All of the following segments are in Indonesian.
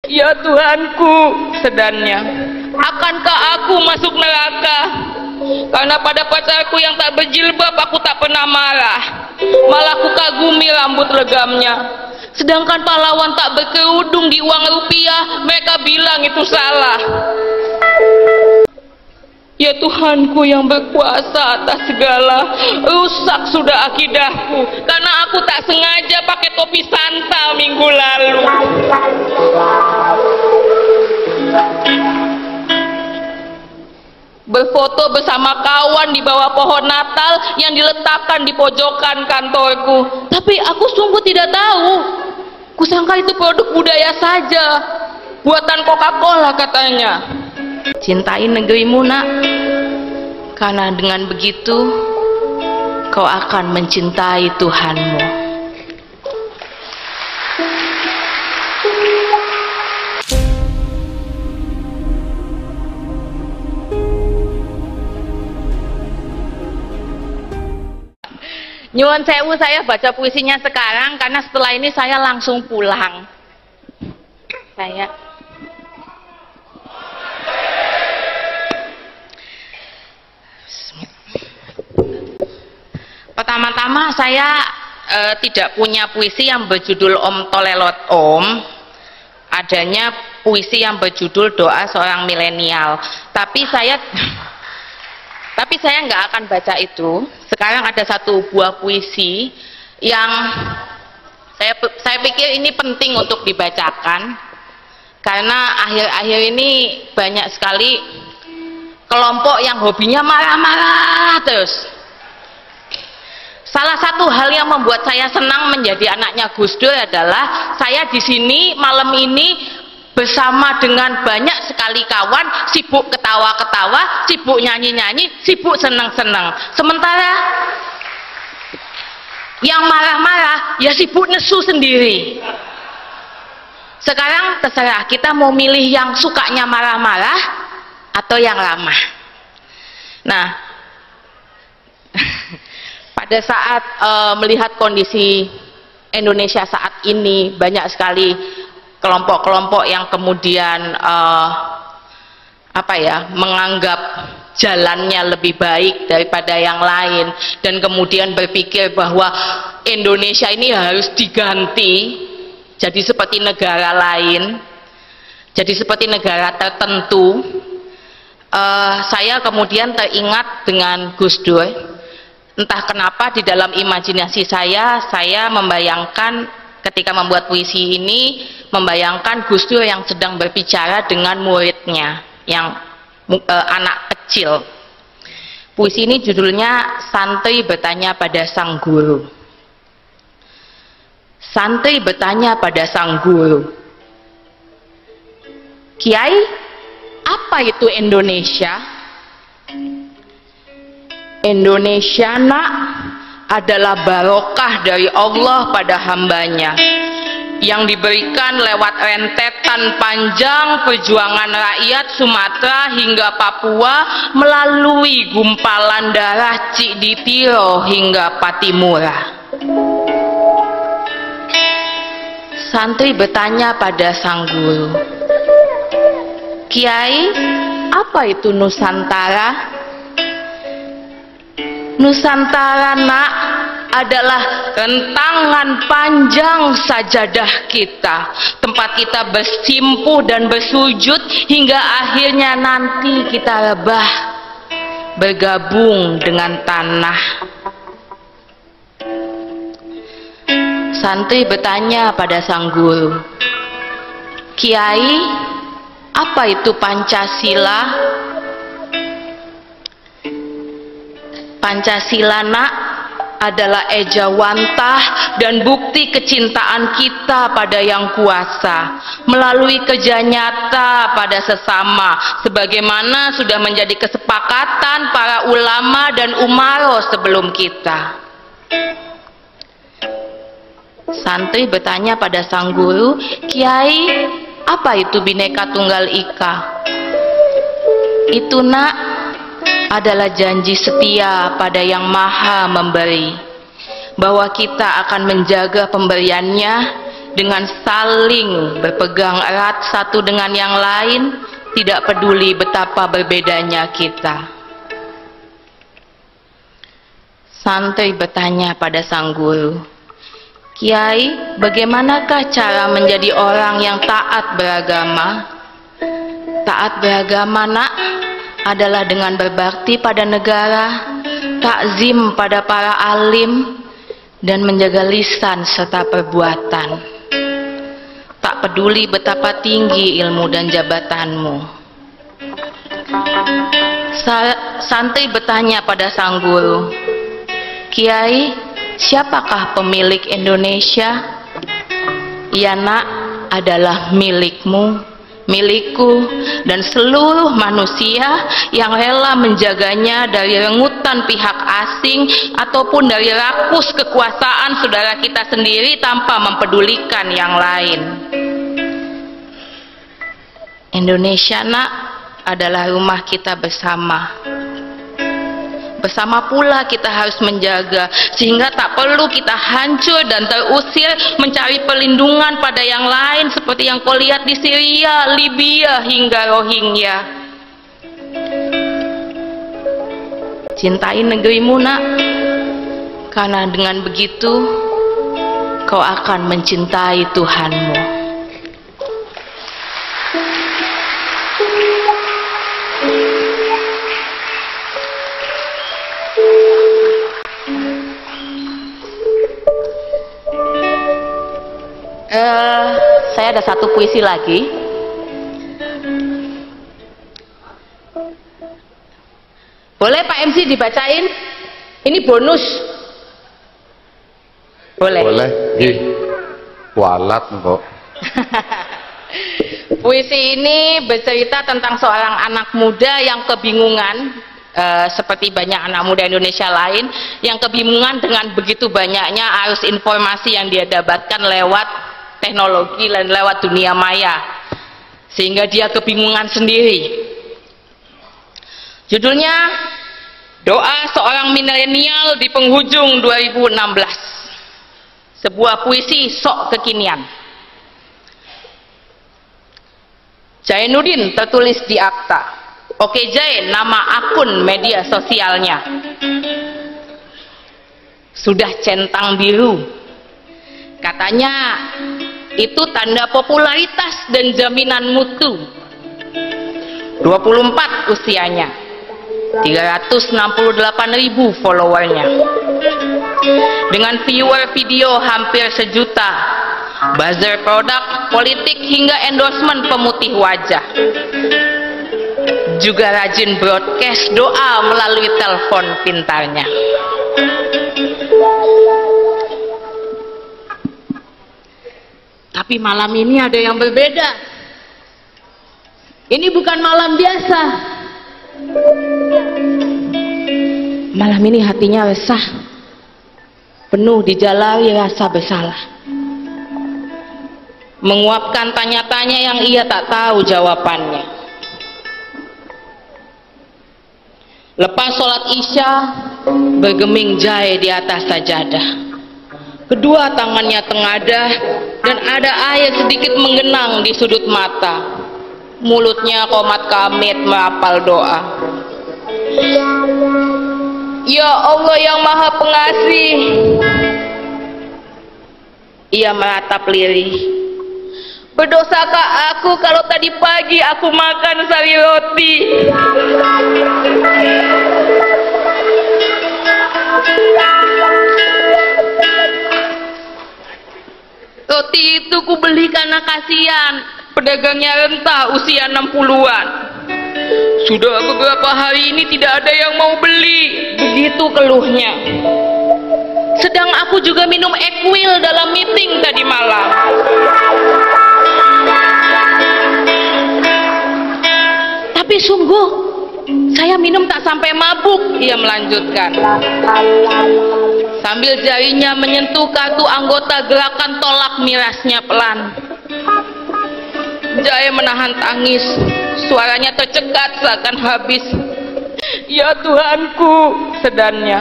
Ya Tuhanku, sedannya, akankah aku masuk neraka? Karena pada pacarku yang tak berjilbab aku tak pernah marah, malah ku kagumi rambut legamnya. Sedangkan pahlawan tak berkerudung di uang rupiah, mereka bilang itu salah. Ya Tuhanku yang berkuasa atas segala, rusak sudah akidahku karena aku tak sengaja pakai topi Santa minggu lalu. Berfoto bersama kawan di bawah pohon Natal yang diletakkan di pojokan kantorku, tapi aku sungguh tidak tahu. Kusangka itu produk budaya saja, buatan Coca-Cola katanya. Cintai negerimu nak, karena dengan begitu kau akan mencintai Tuhanmu. Nyuwun sewu, saya baca puisinya sekarang karena setelah ini saya langsung pulang. Pertama-tama saya tidak punya puisi yang berjudul Om Tolelot Om. Adanya puisi yang berjudul Doa Seorang Milenial. Tapi saya nggak akan baca itu. Sekarang ada satu buah puisi yang saya pikir ini penting untuk dibacakan karena akhir-akhir ini banyak sekali kelompok yang hobinya marah-marah terus. Salah satu hal yang membuat saya senang menjadi anaknya Gus Dur adalah saya di sini malam ini bersama dengan banyak sekali kawan, sibuk ketawa-ketawa, sibuk nyanyi-nyanyi, sibuk senang-senang. Sementara yang marah-marah ya sibuk nesu sendiri. Sekarang terserah kita mau milih yang sukanya marah-marah atau yang ramah. Nah, pada saat melihat kondisi Indonesia saat ini, banyak sekali kelompok-kelompok yang kemudian menganggap jalannya lebih baik daripada yang lain dan kemudian berpikir bahwa Indonesia ini harus diganti jadi seperti negara lain, jadi seperti negara tertentu. Saya kemudian teringat dengan Gus Dur. Entah kenapa di dalam imajinasi saya membayangkan ketika membuat puisi ini, membayangkan Gus Dur yang sedang berbicara dengan muridnya yang anak kecil. Puisi ini judulnya Santri Bertanya Pada Sang Guru. Santri bertanya pada sang guru, Kiai, apa itu Indonesia? Indonesia nak adalah barokah dari Allah pada hambanya yang diberikan lewat rentetan panjang perjuangan rakyat Sumatera hingga Papua melalui gumpalan darah Cikditiro hingga Patimura. Santri bertanya pada sang guru, Kiai, apa itu Nusantara? Nusantara nak adalah rentangan panjang sajadah kita, tempat kita bersimpuh dan bersujud hingga akhirnya nanti kita rebah bergabung dengan tanah. Santri bertanya pada sang guru, Kiai, apa itu Pancasila? Pancasila nak adalah ejawantah dan bukti kecintaan kita pada yang kuasa melalui kerja nyata pada sesama sebagaimana sudah menjadi kesepakatan para ulama dan umaro sebelum kita. Santri bertanya pada sang guru, Kiai, apa itu Bhinneka Tunggal Ika? Itu nak adalah janji setia pada yang maha memberi, bahwa kita akan menjaga pemberiannya dengan saling berpegang erat satu dengan yang lain, tidak peduli betapa berbedanya kita. Santri bertanya pada sang guru, "Kiai, bagaimanakah cara menjadi orang yang taat beragama?" "Taat beragama, nak, adalah dengan berbakti pada negara, takzim pada para alim, dan menjaga lisan serta perbuatan. Tak peduli betapa tinggi ilmu dan jabatanmu." Santri bertanya pada sang guru, "Kiai, siapakah pemilik Indonesia?" "Ya nak, adalah milikmu, milikku, dan seluruh manusia yang rela menjaganya dari rengutan pihak asing ataupun dari rakus kekuasaan saudara kita sendiri tanpa mempedulikan yang lain." Indonesia, nak, adalah rumah kita bersama. Bersama pula kita harus menjaga, sehingga tak perlu kita hancur dan terusir mencari perlindungan pada yang lain seperti yang kau lihat di Syria, Libya, hingga Rohingya. Cintai negerimu, nak, karena dengan begitu kau akan mencintai Tuhanmu. Saya ada satu puisi lagi. Boleh Pak MC dibacain? Ini bonus. Boleh. Boleh. Ih, walat kok. Puisi ini bercerita tentang seorang anak muda yang kebingungan, seperti banyak anak muda Indonesia lain, yang kebingungan dengan begitu banyaknya arus informasi yang dia dapatkan lewat teknologi dan lewat dunia maya, sehingga dia kebingungan sendiri. Judulnya Doa Seorang Milenial di Penghujung 2016. Sebuah puisi sok kekinian. Jainuddin tertulis di akta. Oke Jai, nama akun media sosialnya. Sudah centang biru. Katanya itu tanda popularitas dan jaminan mutu. 24 usianya, 368.000 followernya, dengan viewer video hampir 1 juta, buzzer produk politik hingga endorsement pemutih wajah. Juga rajin broadcast doa melalui telepon pintarnya. Tapi malam ini ada yang berbeda. Ini bukan malam biasa. Malam ini hatinya resah, penuh dijalari rasa bersalah, menguapkan tanya-tanya yang ia tak tahu jawabannya. Lepas sholat Isya, bergeming Jai di atas sajadah. Kedua tangannya tengadah dan ada air sedikit menggenang di sudut mata. Mulutnya qomat kamit merapal doa. Ya Allah yang Maha Pengasih. Ia meratap lirih. Berdosakah aku kalau tadi pagi aku makan sari roti? Roti itu ku beli karena kasihan, pedagangnya rentah usia 60-an. Sudah beberapa hari ini tidak ada yang mau beli, begitu keluhnya. Sedang aku juga minum Equil dalam meeting tadi malam. Tapi sungguh, saya minum tak sampai mabuk, ia melanjutkan. Sambil jarinya menyentuh kartu anggota gerakan tolak mirasnya pelan. Jai menahan tangis, suaranya tercekat seakan habis. Ya Tuhanku, sedannya,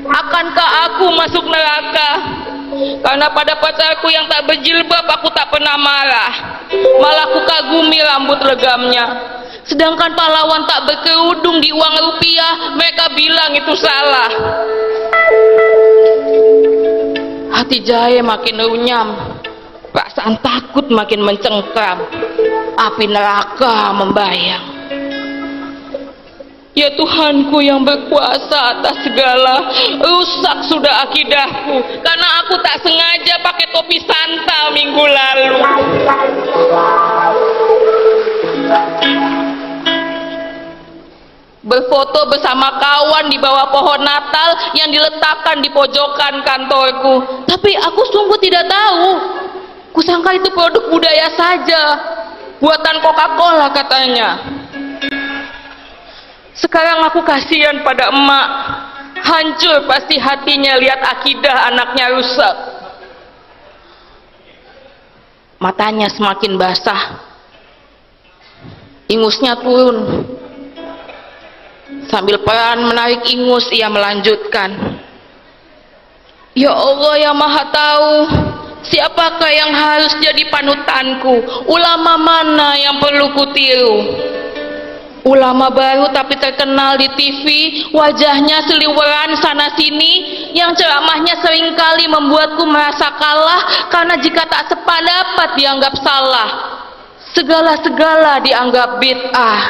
akankah aku masuk neraka? Karena pada pacarku yang tak berjilbab aku tak pernah marah, malah aku kagumi rambut legamnya. Sedangkan pahlawan tak berkerudung di uang rupiah, mereka bilang itu salah. Hati Jahe makin runyam, perasaan takut makin mencengkram, api neraka membayang. Ya Tuhanku yang berkuasa atas segala, rusak sudah akidahku karena aku tak sengaja pakai topi santal minggu lalu. Berfoto bersama kawan di bawah pohon Natal yang diletakkan di pojokan kantorku, tapi aku sungguh tidak tahu. Kusangka itu produk budaya saja, buatan Coca-Cola katanya. Sekarang aku kasihan pada emak, hancur pasti hatinya lihat akidah anaknya rusak. Matanya semakin basah, ingusnya turun. Sambil pelan menarik ingus, ia melanjutkan, ya Allah yang Maha Tahu, siapakah yang harus jadi panutanku? Ulama mana yang perlu kutiru? Ulama baru tapi terkenal di TV, wajahnya seliweran sana sini, yang ceramahnya seringkali membuatku merasa kalah karena jika tak sependapat dianggap salah, segala-segala dianggap bid'ah.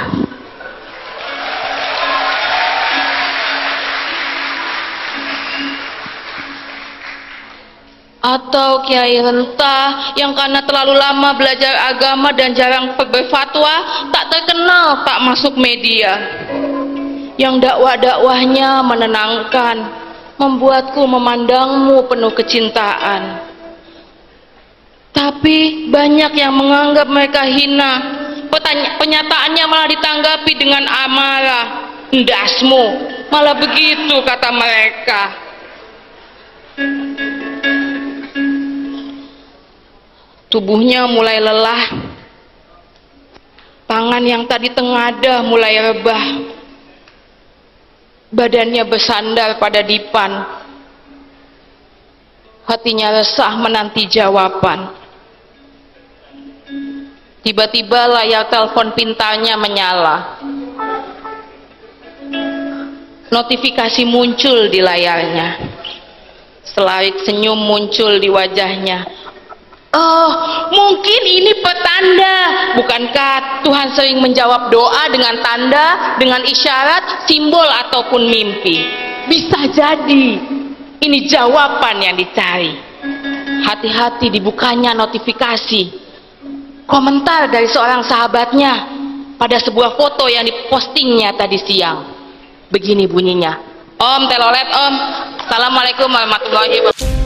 Atau kiai rentah yang karena terlalu lama belajar agama dan jarang berfatwa, tak terkenal, tak masuk media, yang dakwah-dakwahnya menenangkan, membuatku memandangmu penuh kecintaan. Tapi banyak yang menganggap mereka hina, penyataannya malah ditanggapi dengan amarah. Ndasmu, malah begitu kata mereka. Tubuhnya mulai lelah, tangan yang tadi tengada mulai rebah, badannya bersandar pada dipan, hatinya resah menanti jawaban. Tiba-tiba layar telepon pintarnya menyala, notifikasi muncul di layarnya, selarik senyum muncul di wajahnya. Oh, mungkin ini petanda. Bukankah Tuhan sering menjawab doa dengan tanda, dengan isyarat, simbol ataupun mimpi? Bisa jadi ini jawaban yang dicari. Hati-hati dibukanya notifikasi, komentar dari seorang sahabatnya pada sebuah foto yang dipostingnya tadi siang. Begini bunyinya, Om telolet Om, Assalamualaikum warahmatullahi wabarakatuh.